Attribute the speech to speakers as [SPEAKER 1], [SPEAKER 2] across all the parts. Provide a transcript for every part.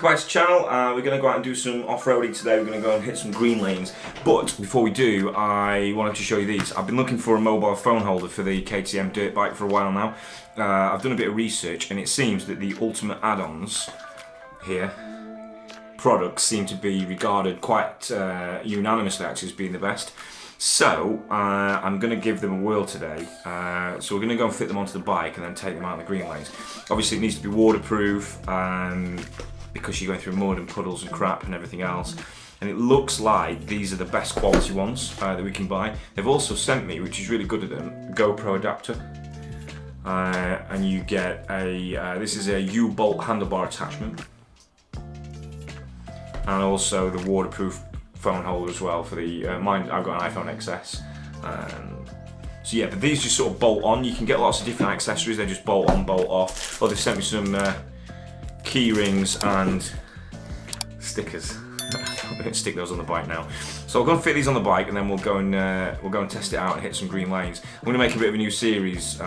[SPEAKER 1] welcome back to the channel. We're going to go out and do some off-roading today. We're going to go and hit some green lanes. But before we do, I wanted to show you these. I've been looking for a mobile phone holder for the KTM dirt bike for a while now. I've done a bit of research and it seems that the Ultimate Addons here products seem to be regarded quite unanimously actually as being the best. So I'm going to give them a whirl today. So we're going to go and fit them onto the bike and then take them out in the green lanes. Obviously it needs to be waterproof because you're going through mud and puddles and crap and everything else. And it looks like these are the best quality ones that we can buy. They've also sent me, which is really good of them, a GoPro adapter. And you get a, this is a U-bolt handlebar attachment. And also the waterproof phone holder as well for the mine. I've got an iPhone XS. So yeah, but these just sort of bolt on. You can get lots of different accessories. They just bolt on, bolt off. Oh, they've sent me some key rings and stickers. I'm going to stick those on the bike now. So I'll go and fit these on the bike, and then we'll go and test it out and hit some green lanes. I'm going to make a bit of a new series.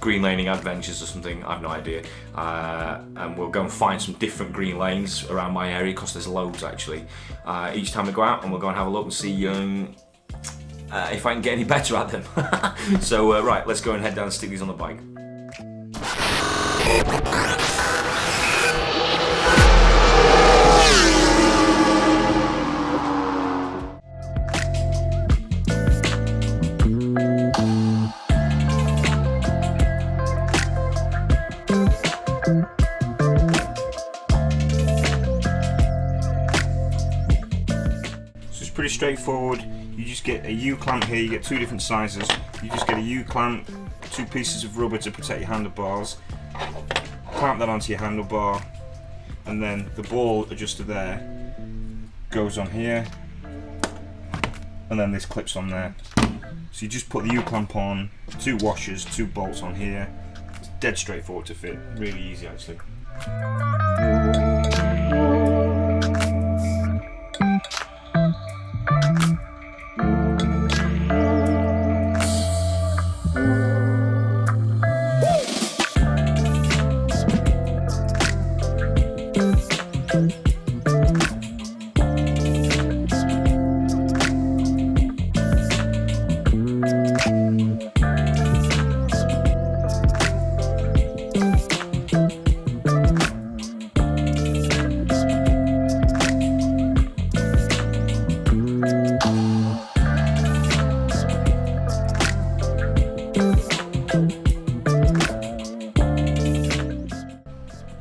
[SPEAKER 1] Green laning adventures or something, I have no idea, and we'll go and find some different green lanes around my area because there's loads actually each time we go out, and we'll go and have a look and see if I can get any better at them. So right, let's go and head down and stick these on the bike. Pretty straightforward. You just get a U-clamp here. You get two different sizes. You just get a U-clamp, two pieces of rubber to protect your handlebars, clamp that onto your handlebar, and then the ball adjuster there goes on here, and then this clips on there. So you just put the U-clamp on, two washers, two bolts on here. It's dead straightforward to fit, really easy actually.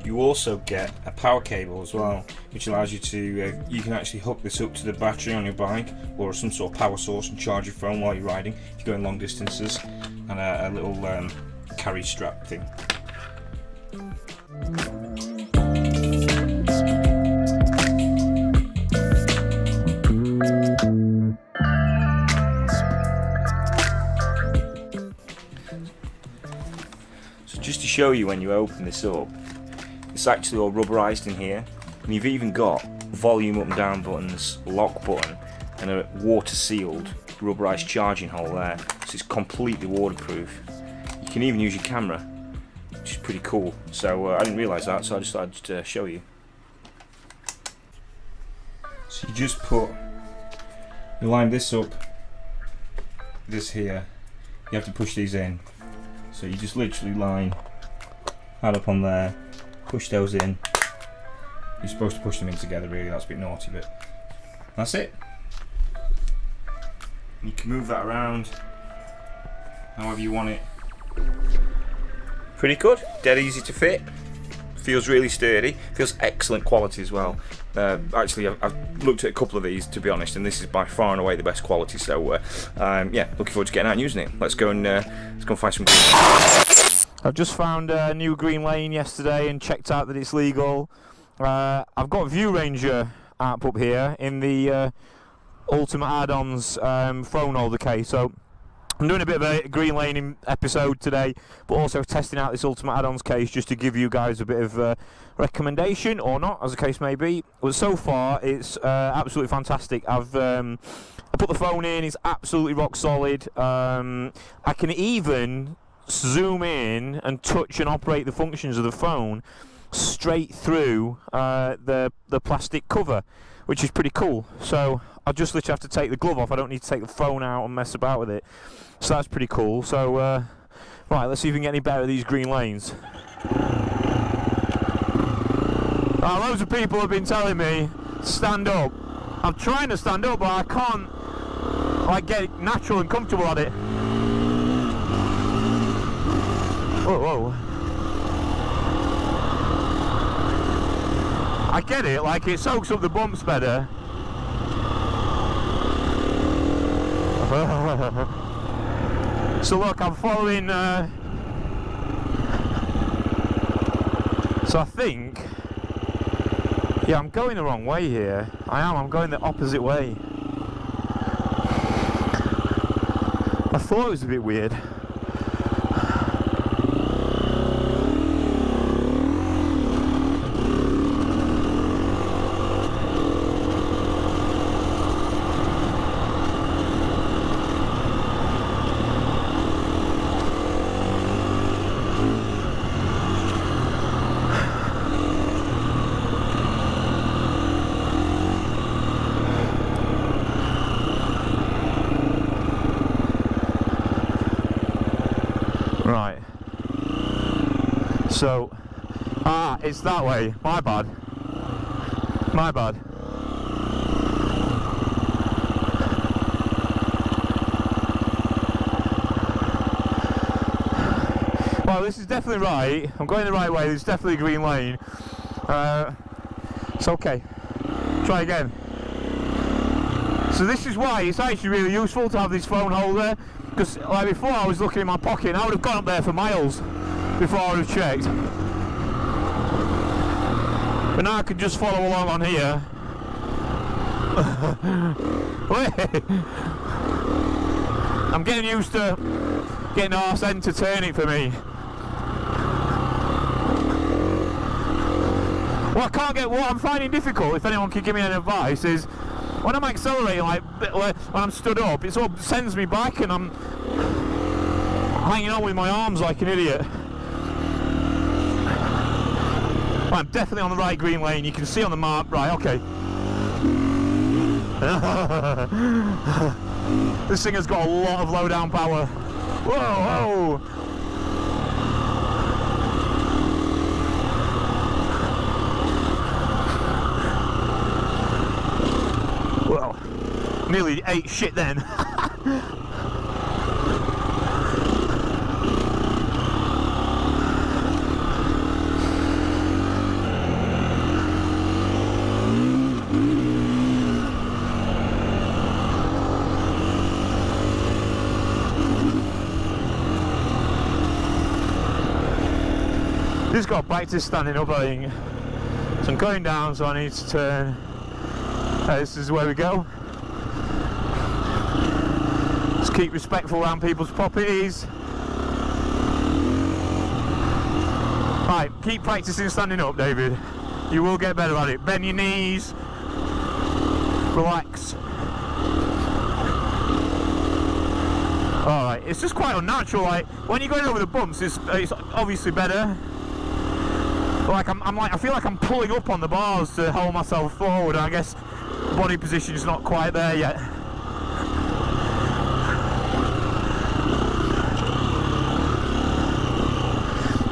[SPEAKER 1] You also get a power cable as well, which allows you to, you can actually hook this up to the battery on your bike or some sort of power source and charge your phone while you're riding if you're going long distances, and a little carry strap thing. So just to show you when you open this up, it's actually all rubberized in here, and you've even got volume up and down buttons, lock button, and a water sealed rubberized charging hole there, so it's completely waterproof. You can even use your camera, which is pretty cool. So I didn't realise that, so I just thought I'd show you. So you just you line this up, this here, you have to push these in. So you just literally line that up on there, push those in. You're supposed to push them in together really, that's a bit naughty, but that's it. You can move that around however you want it. Pretty good, dead easy to fit. Feels really sturdy, feels excellent quality as well. Actually, I've looked at a couple of these to be honest, and this is by far and away the best quality. So yeah, looking forward to getting out and using it. Let's go and find some green. I've just found a new green lane yesterday and checked out that it's legal. I've got View Ranger app up here in the Ultimate Addons phone holder case. So I'm doing a bit of a green laning episode today, but also testing out this Ultimate Addons case just to give you guys a bit of recommendation, or not, as the case may be. But so far, it's absolutely fantastic. I put the phone in, it's absolutely rock solid. I can even zoom in and touch and operate the functions of the phone.
[SPEAKER 2] straight through the plastic cover, which is pretty cool. So I just literally have to take the glove off. I don't need to take the phone out and mess about with it. So that's pretty cool. So right, let's see if we can get any better at these green lanes. Loads of people have been telling me stand up. I'm trying to stand up, but I can't like get natural and comfortable at it. Whoa, whoa. I get it, like it soaks up the bumps better. So look, I'm following, so I think, yeah, I'm going the wrong way here. I'm going the opposite way. I thought it was a bit weird. Right, so, it's that way, my bad, my bad. Well, this is definitely right, I'm going the right way, there's definitely a green lane. It's okay, try again. So this is why it's actually really useful to have this phone holder. Because like before I was looking in my pocket and I would have gone up there for miles before I would have checked. But now I can just follow along on here. I'm getting used to getting the arse end to turn it for me. What I'm finding difficult, if anyone can give me any advice, is when I'm accelerating, like when I'm stood up, it sort of sends me back and I'm hanging on with my arms like an idiot. I'm definitely on the right green lane, you can see on the map, right, okay. This thing has got a lot of low down power. Whoa, whoa! Well, nearly ate shit then. Just got to practice standing up, I think. So I'm going down, so I need to turn. This is where we go. Just keep respectful around people's properties. Right, keep practicing standing up, David. You will get better at it. Bend your knees. Relax. Alright, it's just quite unnatural. Like when you're going over the bumps, it's obviously better. Like I feel like I'm pulling up on the bars to hold myself forward. I guess body position is not quite there yet.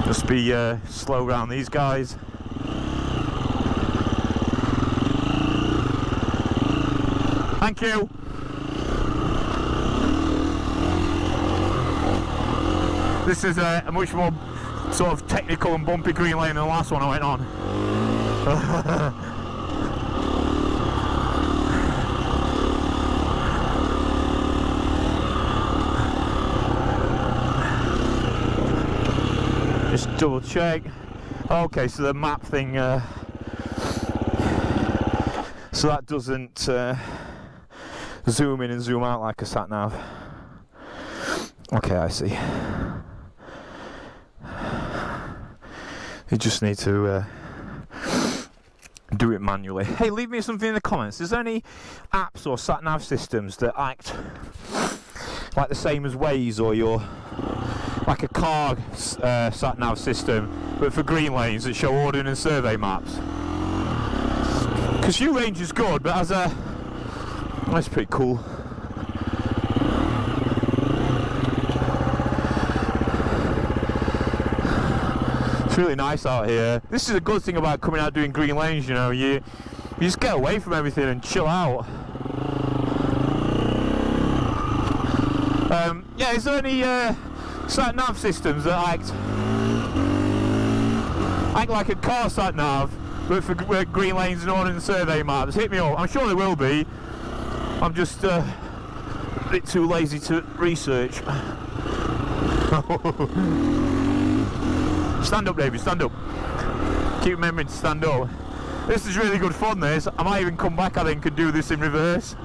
[SPEAKER 2] Just be slow around these guys. Thank you. This is a much more sort of technical and bumpy green lane than the last one I went on. Just double check. Okay, so the map thing, so that doesn't zoom in and zoom out like a sat nav. Okay, I see. You just need to do it manually. Hey, leave me something in the comments. Is there any apps or sat-nav systems that act like the same as Waze or your like a car sat nav system, but for green lanes that show ordnance survey maps. Because view range is good, but as a that's pretty cool. It's really nice out here. This is a good thing about coming out doing green lanes, you know, you just get away from everything and chill out. Yeah, is there any sat nav systems that act like a car sat nav, but for green lanes and ordnance survey maps? Hit me up. I'm sure there will be. I'm just a bit too lazy to research. Stand up, David, stand up. Keep remembering to stand up. This is really good fun, this. I might even come back, I think, and do this in reverse.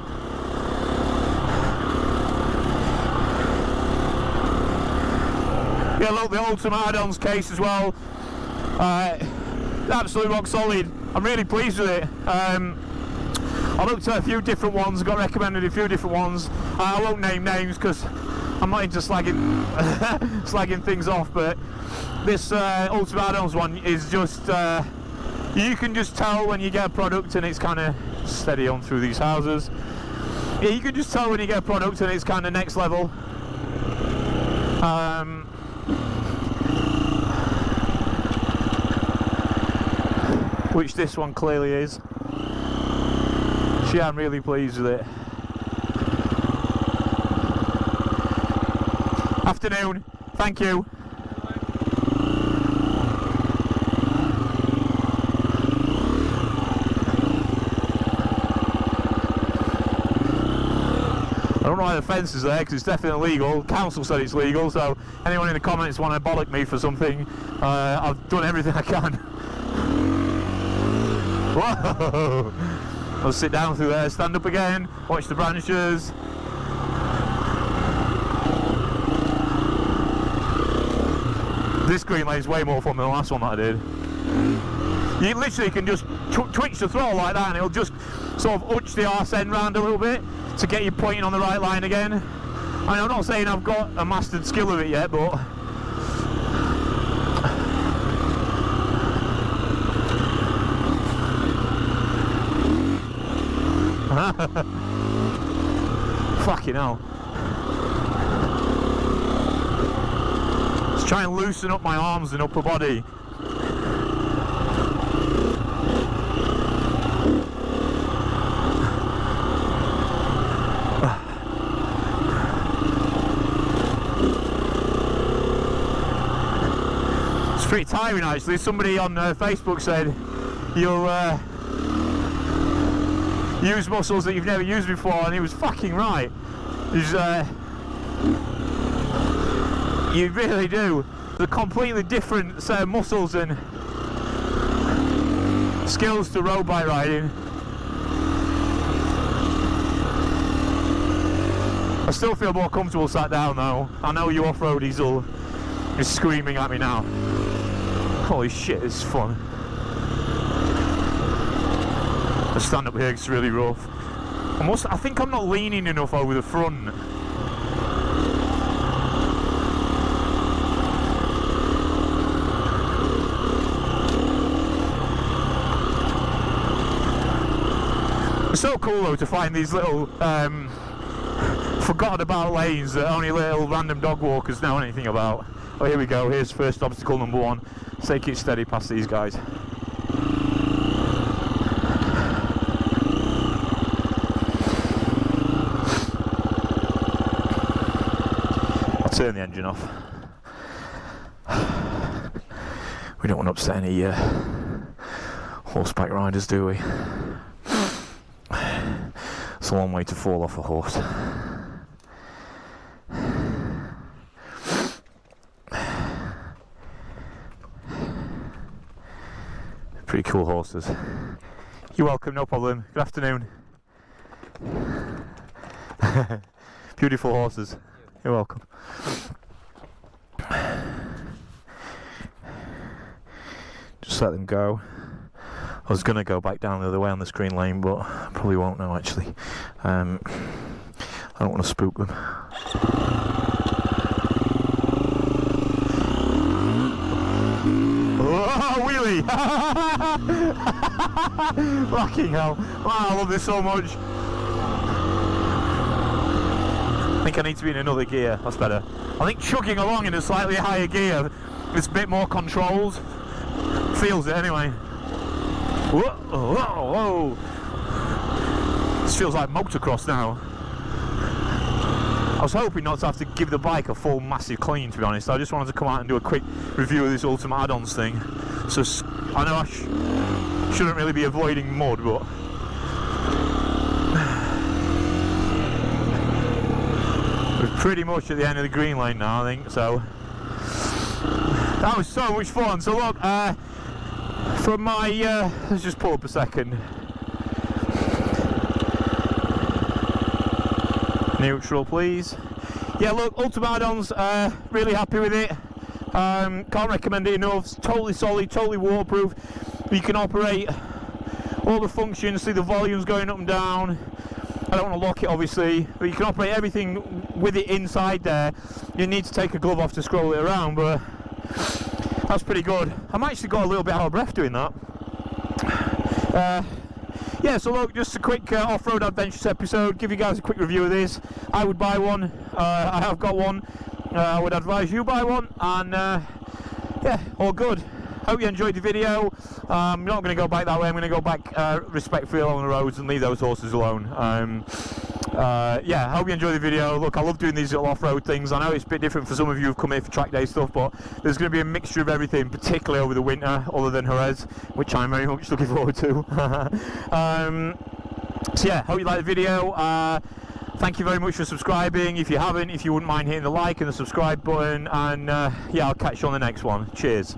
[SPEAKER 2] Yeah, look, the Ultimate Addons case as well. Absolutely rock solid. I'm really pleased with it. I looked at a few different ones, got recommended a few different ones. I won't name names because I'm not into slagging, slagging things off, but this Ultimate Addons one is just, you can just tell when you get a product and it's kind of steady on through these houses. Yeah, you can just tell when you get a product and it's kind of next level. Which this one clearly is. Yeah, I'm really pleased with it. Afternoon, thank you. I don't know why the fence is there because it's definitely legal. Council said it's legal, so anyone in the comments want to bollock me for something, I've done everything I can. Whoa! I'll sit down through there, stand up again, watch the branches. This green lane is way more fun than the last one that I did. You literally can just twitch the throttle like that and it'll just sort of urge the arse end round a little bit to get you pointing on the right line again. I mean, I'm not saying I've got a mastered skill of it yet, but fucking hell. Let's try and loosen up my arms and upper body. It's pretty tiring actually. Somebody on Facebook said you'll use muscles that you've never used before, and he was fucking right. You really do. They're completely different set of muscles and skills to road bike riding. I still feel more comfortable sat down though. I know you off-roadies is screaming at me now. Holy shit, this is fun. The stand up here is really rough. I think I'm not leaning enough over the front. It's so cool though to find these little forgotten about lanes that only little random dog walkers know anything about. Oh, here we go, here's first obstacle number one. Take it steady past these guys. Turn the engine off. We don't want to upset any horseback riders, do we? It's a long way to fall off a horse. Pretty cool horses. You're welcome, no problem. Good afternoon. Beautiful horses. You're welcome. Just let them go. I was going to go back down the other way on this green lane, but I probably won't now actually. I don't want to spook them. Fucking hell. Wow, I love this so much. I think I need to be in another gear. That's better. I think chugging along in a slightly higher gear, it's a bit more controlled. Feels it anyway. Whoa, whoa, whoa. This feels like motocross now. I was hoping not to have to give the bike a full massive clean, to be honest. I just wanted to come out and do a quick review of this Ultimate Addons thing. So I know I shouldn't really be avoiding mud, but we're pretty much at the end of the green lane now, I think. So that was so much fun. So look, from my let's just pull up a second. Neutral, please. Yeah, look, Ultimate Addons, really happy with it. Can't recommend it enough. It's totally solid, totally waterproof. You can operate all the functions, see the volumes going up and down. I don't want to lock it, obviously, but you can operate everything with it inside there. You need to take a glove off to scroll it around, but that's pretty good. I'm actually got a little bit out of breath doing that. Yeah, so look, just a quick off-road adventures episode, give you guys a quick review of this. I would buy one, I have got one, I would advise you buy one, and yeah, all good. Hope you enjoyed the video. I'm not going to go back that way, I'm going to go back respectfully along the roads and leave those horses alone. Yeah, hope you enjoy the video. Look, I love doing these little off-road things. I know it's a bit different for some of you who've come here for track day stuff, but there's going to be a mixture of everything, particularly over the winter, other than Jerez, which I'm very much looking forward to. So yeah, hope you like the video. Thank you very much for subscribing. If you haven't, if you wouldn't mind hitting the like and the subscribe button, and yeah, I'll catch you on the next one. Cheers.